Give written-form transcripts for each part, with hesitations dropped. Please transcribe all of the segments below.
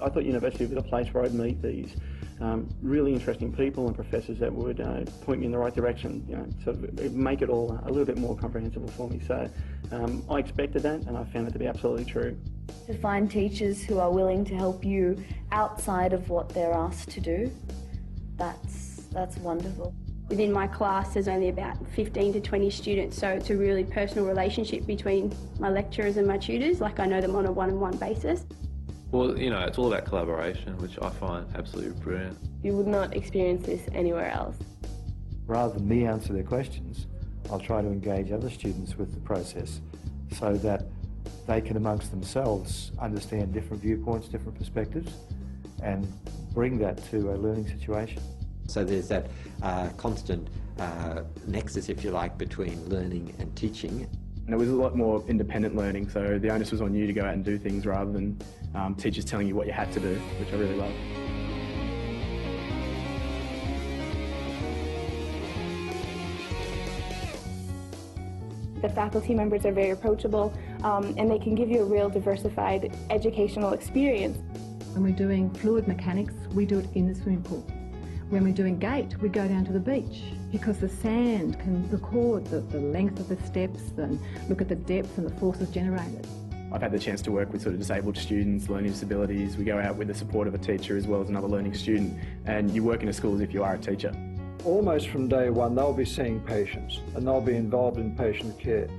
I thought university was a place where I'd meet these really interesting people and professors that would point me in the right direction, sort of make it all a little bit more comprehensible for me. So I expected that, and I found it to be absolutely true. To find teachers who are willing to help you outside of what they're asked to do, that's wonderful. Within my class there's only about 15 to 20 students, so it's a really personal relationship between my lecturers and my tutors, like I know them on a one-on-one basis. Well, it's all about collaboration, which I find absolutely brilliant. You would not experience this anywhere else. Rather than me answer their questions, I'll try to engage other students with the process so that they can amongst themselves understand different viewpoints, different perspectives, and bring that to a learning situation. So there's that constant nexus, if you like, between learning and teaching. And it was a lot more independent learning, so the onus was on you to go out and do things rather than teachers telling you what you had to do, which I really loved. The faculty members are very approachable and they can give you a real diversified educational experience. When we're doing fluid mechanics, we do it in the swimming pool. When we're doing gait, we go down to the beach because the sand can record the length of the steps and look at the depth and the forces generated. I've had the chance to work with sort of disabled students, learning disabilities. We go out with the support of a teacher as well as another learning student, and you work in a school as if you are a teacher. Almost from day one, they'll be seeing patients and they'll be involved in patient care.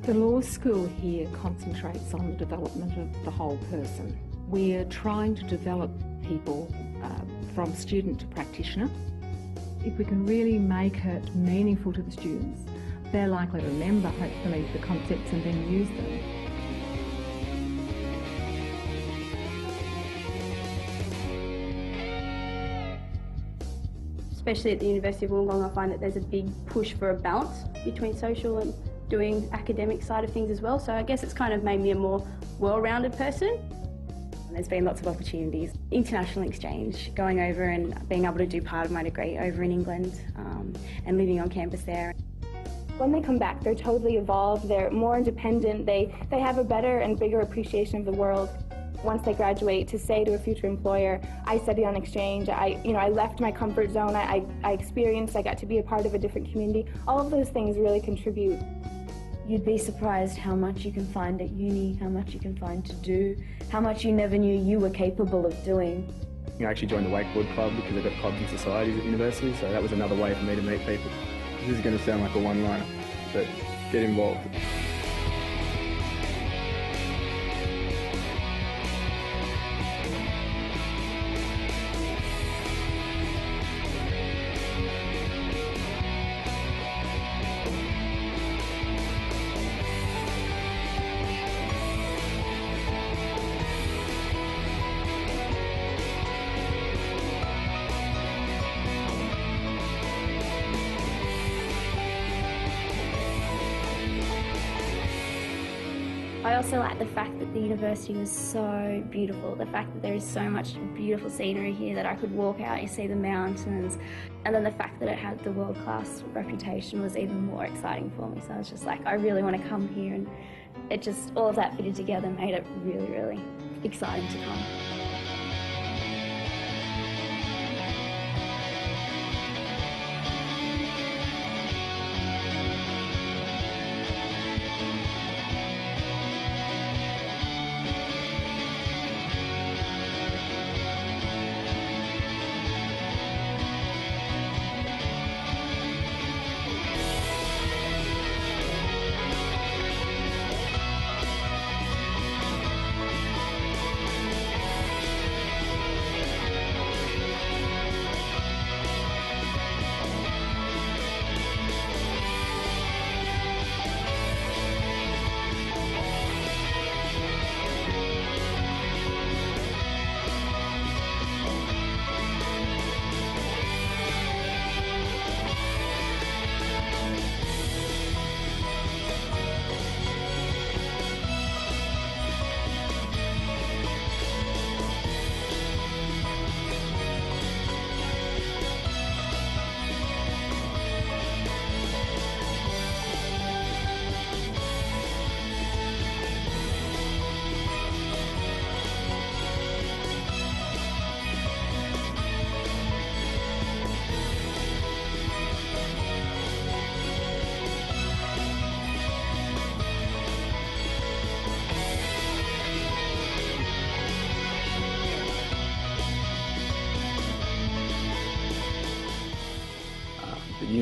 The law school here concentrates on the development of the whole person. We're trying to develop people from student to practitioner. If we can really make it meaningful to the students, they're likely to remember, hopefully, the concepts and then use them. Especially at the University of Wollongong, I find that there's a big push for a balance between social and doing academic side of things as well. So I guess it's kind of made me a more well-rounded person. There's been lots of opportunities. International exchange, going over and being able to do part of my degree over in England and living on campus there. When they come back, they're totally evolved, they're more independent, they have a better and bigger appreciation of the world. Once they graduate, to say to a future employer, I studied on exchange, I left my comfort zone, I experienced, I got to be a part of a different community. All of those things really contribute. You'd be surprised how much you can find at uni, how much you can find to do, how much you never knew you were capable of doing. I actually joined the wakeboard club because they've got clubs and societies at university, so that was another way for me to meet people. This is going to sound like a one-liner, but get involved. I also like the fact that the university was so beautiful, the fact that there is so much beautiful scenery here that I could walk out and see the mountains, and then the fact that it had the world-class reputation was even more exciting for me. So I was just like, I really want to come here, and it just, all of that fitted together made it really, really exciting to come.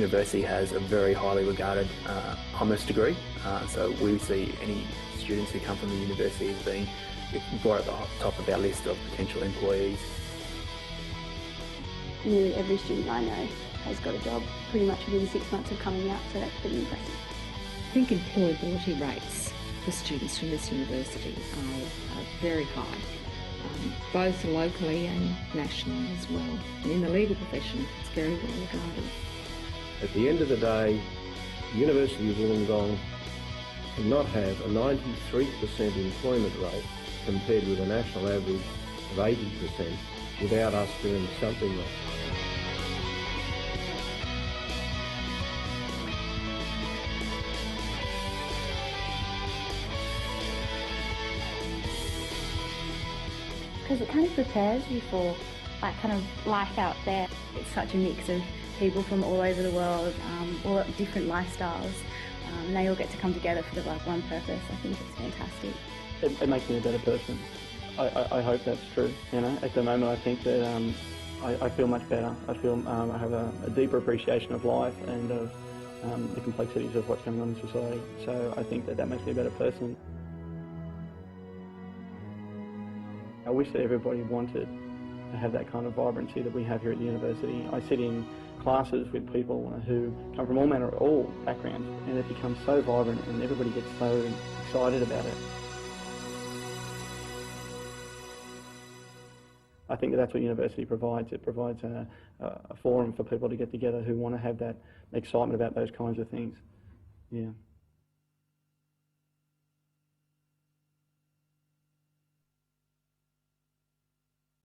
university has a very highly regarded Honours degree, so we see any students who come from the university as being right at the top of our list of potential employees. Nearly every student I know has got a job pretty much within 6 months of coming out, so that's pretty impressive. I think employability rates for students from this university are very high, both locally and nationally as well. And in the legal profession, it's very well regarded. At the end of the day, the University of Wollongong cannot have a 93% employment rate compared with a national average of 80% without us doing something right. Because it kind of prepares you for that kind of life out there. It's such a mix of people from all over the world, all different lifestyles, and they all get to come together for one purpose. I think it's fantastic. It makes me a better person. I hope that's true. You know, at the moment I think that I feel much better. I feel I have a deeper appreciation of life and of the complexities of what's going on in society. So I think that makes me a better person. I wish that everybody wanted to have that kind of vibrancy that we have here at the university. I sit in classes with people who come from all backgrounds, and it becomes so vibrant and everybody gets so excited about it. I think that's what university provides. It provides a forum for people to get together who want to have that excitement about those kinds of things. Yeah.